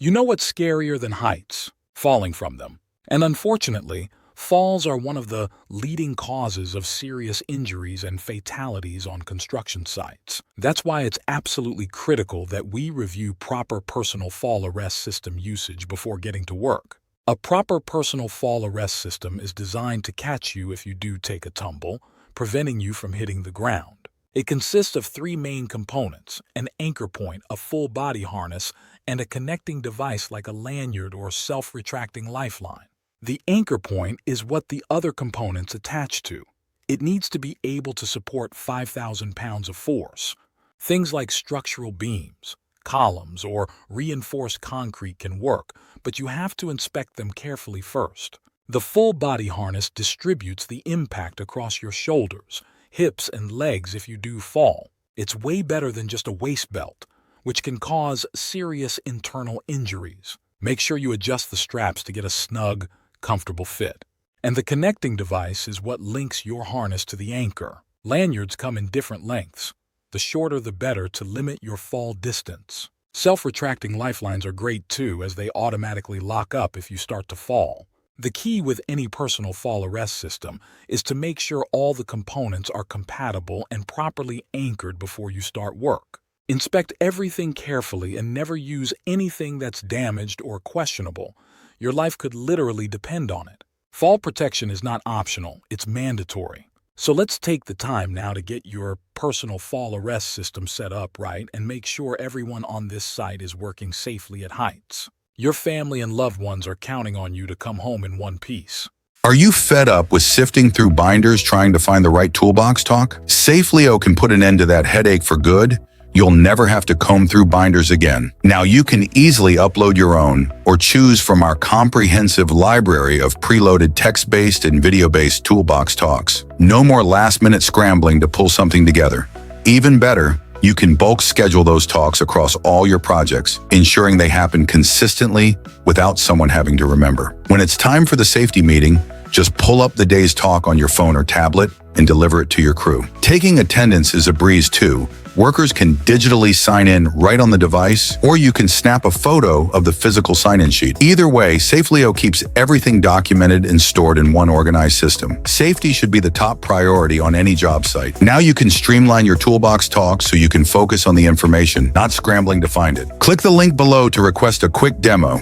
You know what's scarier than heights? Falling from them. And unfortunately, falls are one of the leading causes of serious injuries and fatalities on construction sites. That's why it's absolutely critical that we review proper personal fall arrest system usage before getting to work. A proper personal fall arrest system is designed to catch you if you do take a tumble, preventing you from hitting the ground. It consists of three main components: an anchor point, a full body harness, and a connecting device like a lanyard or self-retracting lifeline. The anchor point is what the other components attach to. It needs to be able to support 5,000 pounds of force. Things like structural beams, columns, or reinforced concrete can work, but you have to inspect them carefully first. The full body harness distributes the impact across your shoulders, hips, and legs if you do fall. It's way better than just a waist belt, which can cause serious internal injuries. Make sure you adjust the straps to get a snug, comfortable fit. And the connecting device is what links your harness to the anchor. Lanyards come in different lengths. The shorter the better to limit your fall distance. Self-retracting lifelines are great too, as they automatically lock up if you start to fall. The key with any personal fall arrest system is to make sure all the components are compatible and properly anchored before you start work. Inspect everything carefully and never use anything that's damaged or questionable. Your life could literally depend on it. Fall protection is not optional, it's mandatory. So let's take the time now to get your personal fall arrest system set up right and make sure everyone on this site is working safely at heights. Your family and loved ones are counting on you to come home in one piece. Are you fed up with sifting through binders trying to find the right toolbox talk? SafeLeo can put an end to that headache for good. You'll never have to comb through binders again. Now you can easily upload your own or choose from our comprehensive library of preloaded text-based and video-based toolbox talks. No more last-minute scrambling to pull something together. Even better, you can bulk schedule those talks across all your projects, ensuring they happen consistently without someone having to remember. When it's time for the safety meeting, just pull up the day's talk on your phone or tablet and deliver it to your crew. Taking attendance is a breeze too. Workers can digitally sign in right on the device, or you can snap a photo of the physical sign-in sheet. Either way, SafeLeo keeps everything documented and stored in one organized system. Safety should be the top priority on any job site. Now you can streamline your toolbox talk so you can focus on the information, not scrambling to find it. Click the link below to request a quick demo.